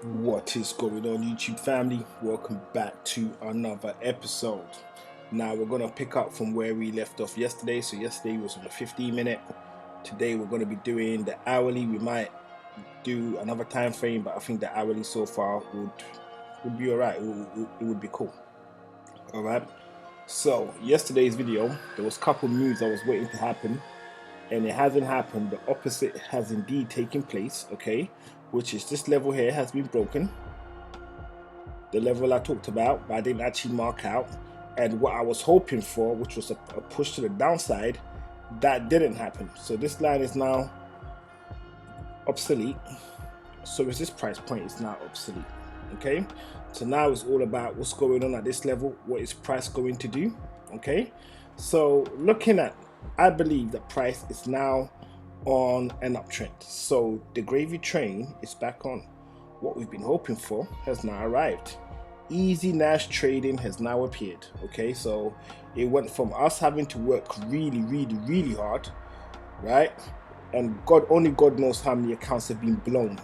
What is going on, YouTube family? Welcome back to another episode. Now we're gonna pick up from where we left off yesterday. So yesterday was on the 15-minute. Today we're gonna be doing the hourly. We might do another time frame, but I think the hourly so far would be alright. It would be cool. All right. So yesterday's video, there was a couple moves I was waiting to happen, and it hasn't happened. The opposite has indeed taken place. Okay, which is this level here has been broken. The level I talked about, but I didn't actually mark out. And what I was hoping for, which was a push to the downside, that didn't happen. So this line is now obsolete. So is this price point is now obsolete. Okay, so now it's all about what's going on at this level. What is price going to do? Okay, so looking at, I believe that price is now on an uptrend. So the gravy train is back on. What we've been hoping for has now arrived. Easy Nash trading has now appeared. Okay, so it went from us having to work really hard, right? And only God knows how many accounts have been blown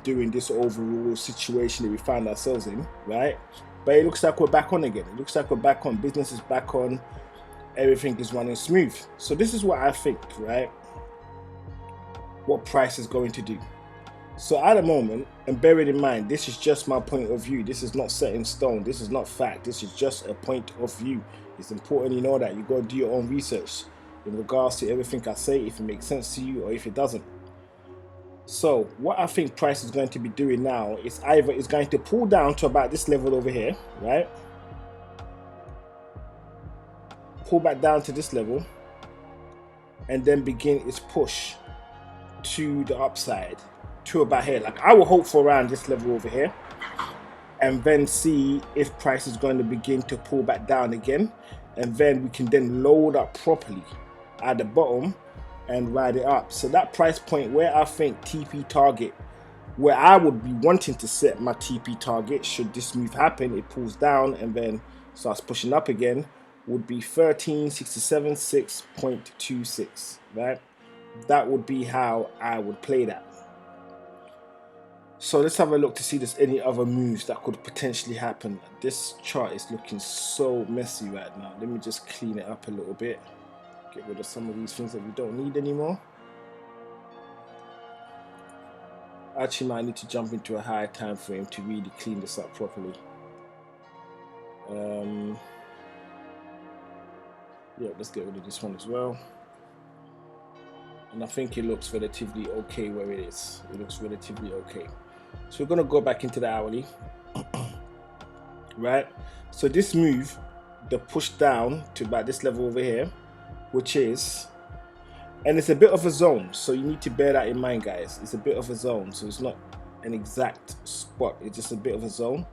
during this overall situation that we find ourselves in, right? But it looks like we're back on again. It looks like we're back on. Business is back on. Everything is running smooth. So this is what I think, right? What price is going to do. So at the moment, and bearing in mind, this is just my point of view. This is not set in stone. This is not fact. This is just a point of view. It's important you know that. You got to do your own research in regards to everything I say, if it makes sense to you or if it doesn't. So what I think price is going to be doing now is either it's going to pull down to about this level over here, right? Pull back down to this level and then begin its push to the upside to about here. Like I will hope for around this level over here and then see if price is going to begin to pull back down again, and then we can then load up properly at the bottom and ride it up. So that price point where I think TP target, where I would be wanting to set my TP target should this move happen, it pulls down and then starts pushing up again, would be 1367.6.26, right? That would be how I would play that. So let's have a look to see if there's any other moves that could potentially happen. This chart is looking so messy right now. Let me just clean it up a little bit. Get rid of some of these things that we don't need anymore. Actually might need to jump into a higher time frame to really clean this up properly. Yeah, let's get rid of this one as well. And I think it looks relatively okay where it is. It looks relatively okay. So we're going to go back into the hourly. Right? So this move, the push down to about this level over here, which is, and it's a bit of a zone, so you need to bear that in mind, guys. It's a bit of a zone, so it's not an exact spot. It's just a bit of a zone.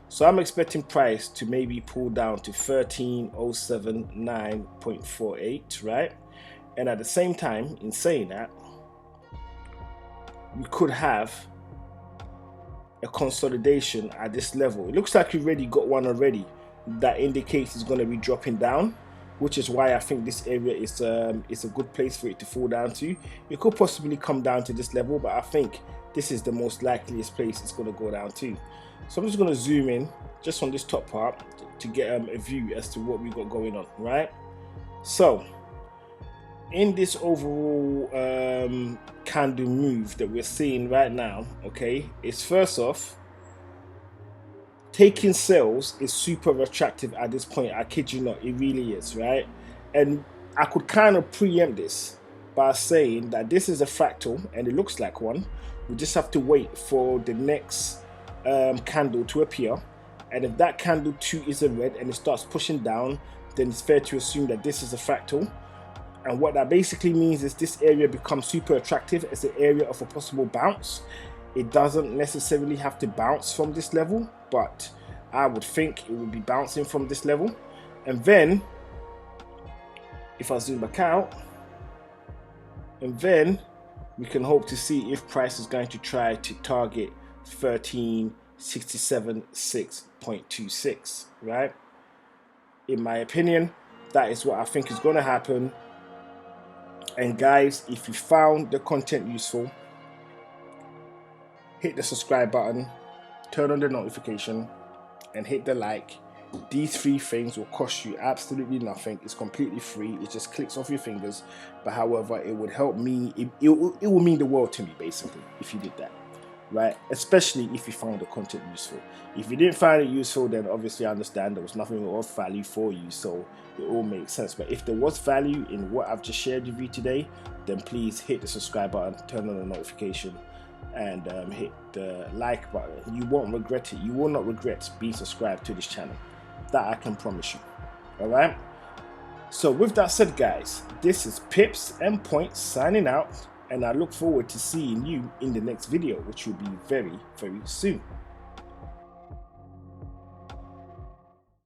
So I'm expecting price to maybe pull down to 13,079.48, right? And at the same time, in saying that, we could have a consolidation at this level. It looks like we already got one already that indicates it's going to be dropping down, which is why I think this area is a good place for it to fall down to. It could possibly come down to this level, but I think this is the most likeliest place it's going to go down to. So I'm just going to zoom in just on this top part to get a view as to what we got going on, right? So in this overall candle move that we're seeing right now, okay, is first off, taking sales is super attractive at this point. I kid you not, it really is, right? And I could kind of preempt this by saying that this is a fractal and it looks like one. We just have to wait for the next candle to appear, and if that candle too is a red and it starts pushing down, then it's fair to assume that this is a fractal. And what that basically means is this area becomes super attractive as an area of a possible bounce. It doesn't necessarily have to bounce from this level, but I would think it would be bouncing from this level. And then if I zoom back out, and then we can hope to see if price is going to try to target 1367.6.26, right? In my opinion, that is what I think is going to happen. And guys, if you found the content useful, hit the subscribe button, turn on the notification, and hit the like. These 3 things will cost you absolutely nothing. It's completely free. It just clicks off your fingers. But however, it would help me. It will mean the world to me, basically, if you did that, right? Especially if you found the content useful. If you didn't find it useful, then obviously I understand there was nothing of value for you, so it all makes sense. But if there was value in what I've just shared with you today, then please hit the subscribe button, turn on the notification, and hit the like button. You won't regret it. You will not regret being subscribed to this channel. That I can promise you. Alright? So with that said, guys, this is Pips and Points signing out, and I look forward to seeing you in the next video, which will be very, very soon.